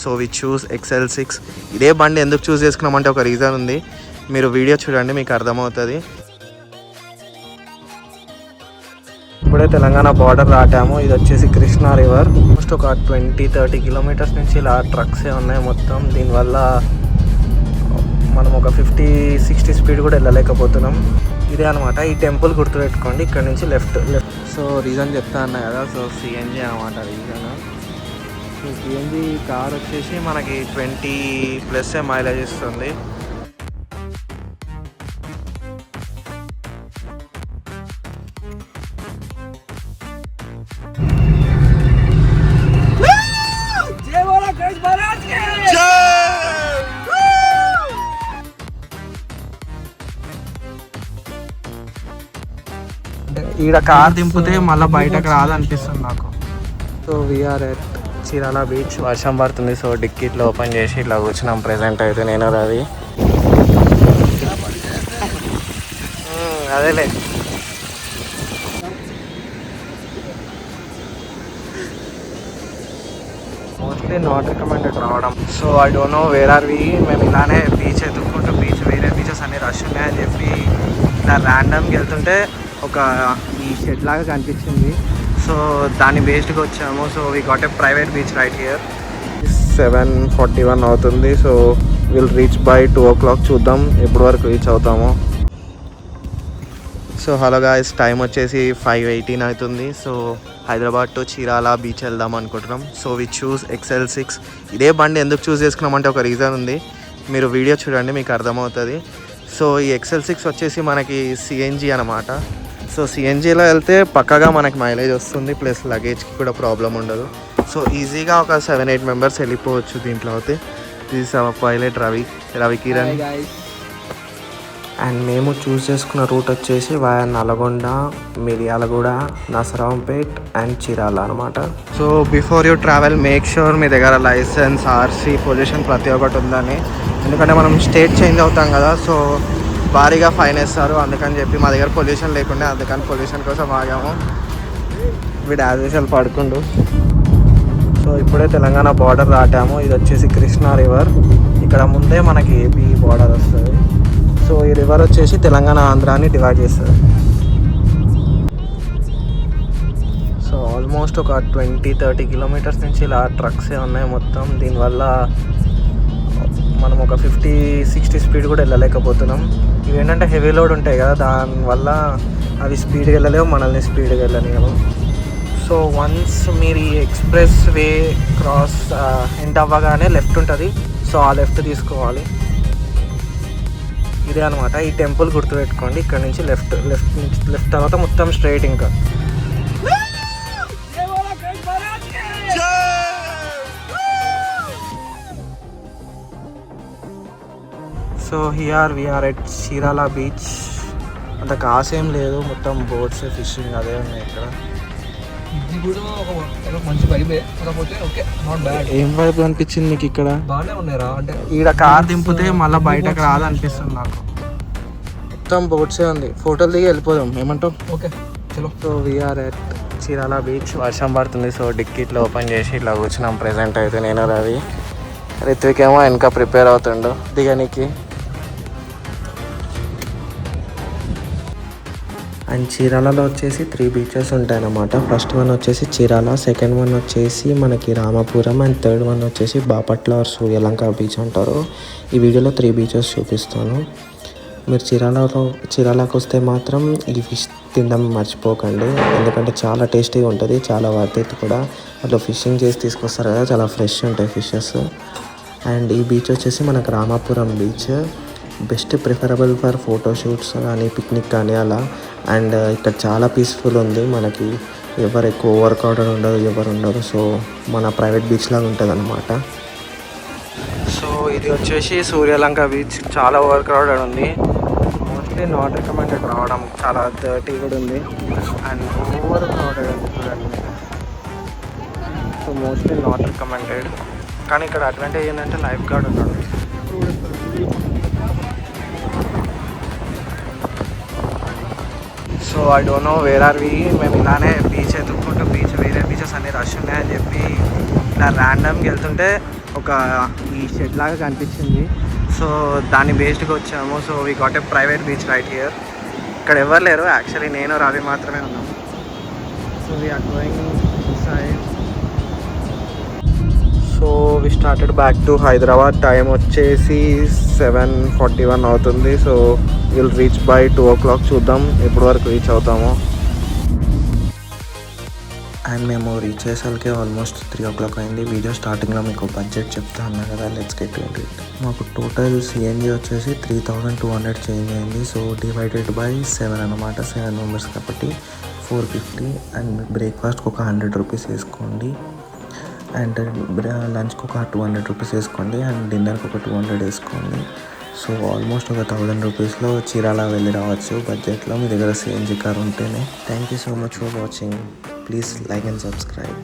So we choose XL6. ఇదే బండి ఎందుకు చూస్ చేసుకున్నామంటే ఒక రీజన్ ఉంది, మీరు వీడియో చూడండి మీకు అర్థమవుతుంది. ఇప్పుడే తెలంగాణ బార్డర్ దాటాము. ఇది వచ్చేసి కృష్ణా రివర్. ఆల్మోస్ట్ ఒక 20-30 కిలోమీటర్స్ నుంచి ఇలా ట్రక్సే ఉన్నాయి మొత్తం. దీనివల్ల మనం ఒక 50-60 స్పీడ్ కూడా వెళ్ళలేకపోతున్నాం. ఇదే అనమాట ఈ టెంపుల్ గుర్తుపెట్టుకోండి. ఇక్కడ నుంచి లెఫ్ట్. సో రీజన్ చెప్తా అన్నా కదా, సో CNG అనమాట రీజన్. సో CNG కార్ వచ్చేసి మనకి 20+ మైలేజ్ ఇస్తుంది. ఈడ కార్ దింపితే మళ్ళీ బయటకు రాదనిపిస్తుంది నాకు. So we are at Chirala beach. వర్షం పడుతుంది, సో డిక్కీ ఇట్లా ఓపెన్ చేసి ఇట్లా కూర్చున్నాం. ప్రెజెంట్ అయితే నేను రవి. అదేలే మోస్ట్లీ నాట్ రికమెండెడ్ రావడం. So I don't know where are we. మేము ఇలానే బీచ్ ఎత్తుక్కుంటూ వేరే బీచెస్ అన్ని రష్ ఉన్నాయని చెప్పి ఇలా ర్యాండమ్గా వెళ్తుంటే ఒక ఈ షెడ్ లాగా కనిపించింది. సో దాన్ని బేస్డ్గా వచ్చాము. So we got a private beach right here. 7:41 అవుతుంది. So will reach by 2 o'clock. చూద్దాం ఎప్పటి వరకు రీచ్ అవుతాము. సో హలో గాయ్స్, టైం వచ్చేసి 5:18 అవుతుంది. So Hyderabad to Chirala beach వెళ్దాం అనుకుంటున్నాం. So we choose XL6. ఇదే బండి ఎందుకు చూస్ చేసుకున్నామంటే ఒక రీజన్ ఉంది, మీరు వీడియో చూడండి మీకు అర్థమవుతుంది. సో ఈ XL6 వచ్చేసి మనకి CNG అనమాట. సో CNGలో వెళ్తే పక్కగా మనకి మైలేజ్ వస్తుంది, ప్లస్ లగేజ్కి కూడా ప్రాబ్లం ఉండదు. సో ఈజీగా ఒక 7-8 మెంబర్స్ వెళ్ళిపోవచ్చు దీంట్లో అయితే. This hour pilot Ravi Kiran. And మేము చూస్ చేసుకున్న రూట్ వచ్చేసి వయా నల్గొండ, మిర్యాలగూడ, నసరాంపేట్ అండ్ చీరాల అనమాట. So before you travel make sure మీ దగ్గర లైసెన్స్, RC, పొల్యూషన్ ప్రతి ఒక్కటి ఉందని. ఎందుకంటే మనం స్టేట్ చేంజ్ అవుతాం కదా, సో భారీగా ఫైన్ వేస్తారు. అందుకని చెప్పి మా దగ్గర పొల్యూషన్ లేకుండా, అందుకని పొల్యూషన్ కోసం ఆగాము. వీడు యాజ్ పడుకుండు. సో ఇప్పుడే తెలంగాణ బార్డర్ దాటాము. ఇది వచ్చేసి కృష్ణా రివర్. ఇక్కడ ముందే మనకి AP బార్డర్ వస్తుంది. సో ఈ రివర్ వచ్చేసి తెలంగాణ ఆంధ్రాని డివైడ్ చేస్తుంది. సో ఆల్మోస్ట్ ఒక 20-30 కిలోమీటర్స్ నుంచి ఇలా ట్రక్సే ఉన్నాయి మొత్తం. దీనివల్ల మనం ఒక 50-60 స్పీడ్ కూడా వెళ్ళలేకపోతున్నాం. ఇవి ఏంటంటే హెవీ లోడ్ ఉంటాయి కదా, దానివల్ల అవి స్పీడ్గా వెళ్ళలేవు, మనల్ని స్పీడ్గా వెళ్ళలేము. సో వన్స్ మీరు ఈ ఎక్స్ప్రెస్ వే క్రాస్ ఎండ్ అవ్వగానే లెఫ్ట్ ఉంటుంది. సో ఆ లెఫ్ట్ తీసుకోవాలి. ఇదే అనమాట ఈ టెంపుల్ గుర్తుపెట్టుకోండి. ఇక్కడ నుంచి లెఫ్ట్ తర్వాత మొత్తం స్ట్రైట్. ఇంకా so here we are at Chirala beach. అంత కాసేం లేదు, మొత్తం బోట్స్, ఫిషింగ్ అదే ఉన్నాయి ఇక్కడ. ఇది కూడా ఒక మంచి వైబే, కాకపోతే ఓకే నాట్ బ్యాడ్. ఏం వైబ్ అనిపించింది నీకు ఇక్కడ? బాగానే ఉన్నాయిరా. అంటే ఈడ కార్ దింపితే మళ్ళీ బయటకు రాదనిపిస్తుంది నాకు. మొత్తం బోట్సే ఉంది. ఫోటోలు దిగి వెళ్ళిపోదాం, ఏమంటావు? ఓకే చలో. So we are at Chirala beach. వర్షం పడుతుంది, సో డిక్కీ ఇట్లా ఓపెన్ చేసి ఇట్లా కూర్చున్నాం. ప్రెజెంట్ అయితే నేను రవి. రిత్విక్ ఏమో వెనక ప్రిపేర్ అవుతుండు దిగనికి. అండ్ చీరాలలో వచ్చేసి 3 బీచెస్ ఉంటాయన్నమాట. ఫస్ట్ వన్ వచ్చేసి చీరాల, సెకండ్ వన్ వచ్చేసి మనకి రామాపురం, అండ్ థర్డ్ వన్ వచ్చేసి బాపట్ల ఆర్ సూర్యలంక బీచ్ అంటారు. ఈ వీడియోలో 3 బీచెస్ చూపిస్తాను. మీరు చీరాలకు వస్తే మాత్రం ఈ ఫిష్ తినడం మర్చిపోకండి, ఎందుకంటే చాలా టేస్టీగా ఉంటుంది, చాలా వర్త్ ఇట్ కూడా. అట్లా ఫిషింగ్ చేసి తీసుకొస్తారు కదా, చాలా ఫ్రెష్ ఉంటాయి ఫిషెస్. అండ్ ఈ బీచ్ వచ్చేసి మనకు Ramapuram beach. Best preferable for photoshoots కానీ, పిక్నిక్ కానీ అలా. అండ్ ఇక్కడ చాలా పీస్ఫుల్ ఉంది. మనకి ఎవరు ఎక్కువ ఓవర్ క్రౌడెడ్ ఉండదు, ఎవరు ఉండదు. సో మన ప్రైవేట్ బీచ్ లాగా ఉంటుంది అన్నమాట. సో ఇది వచ్చేసి సూర్యలంక బీచ్. చాలా ఓవర్ క్రౌడెడ్ ఉంది, మోస్ట్లీ నాట్ రికమెండెడ్ రావడం. చాలా డర్టీ కూడా ఉంది అండ్ ఓవర్ క్రౌడెడ్ ఉంది చూడండి. So mostly not recommended. కానీ ఇక్కడ అడ్వాంటేజ్ ఏంటంటే లైఫ్ గార్డ్ ఉన్నాడు. So I don't know where are we. మేము ఇలానే బీచ్ ఎత్తుక్కుంటూ వేరే బీచెస్ అన్ని రష్ ఉన్నాయని చెప్పి ఇలా ర్యాండమ్గా వెళ్తుంటే ఒక ఈ షెడ్ లాగా కనిపించింది. సో దాన్ని బేస్డ్గా వచ్చాము. So we got a private beach right here. ఇక్కడ ఎవరు లేరు, యాక్చువల్లీ నేను రవి మాత్రమే ఉన్నాము. So we are going inside. So we started back to Hyderabad. Time వచ్చేసి 7:41 అవుతుంది. So will reach by 2 o'clock. చూద్దాం ఎప్పటి వరకు రీచ్ అవుతామో. అండ్ మేము రీచ్ చేసేసరికి ఆల్మోస్ట్ 3 o'clock అయింది. వీడియో స్టార్టింగ్లో మీకు బడ్జెట్ చెప్తా ఉన్నా కదా, లెట్స్ గెట్ ఇంటు ఇట్. మాకు టోటల్ సిఎన్జి వచ్చేసి 3,200 చేంజ్ అయింది. సో డివైడెడ్ బై 7 అనమాట, 7 మెంబర్స్ కాబట్టి 450. అండ్ బ్రేక్ఫాస్ట్కి ఒక 100 రూపీస్ వేసుకోండి, అండ్ లంచ్కి ఒక 200 రూపీస్ వేసుకోండి, అండ్ డిన్నర్కి ఒక 200 వేసుకోండి. సో ఆల్మోస్ట్ ఒక 1000 రూపీస్లో చీరాల వెళ్ళి రావచ్చు బడ్జెట్లో, మీ దగ్గర సిఎన్జి కార్ ఉంటేనే. Thank you so much for watching. Please like and subscribe.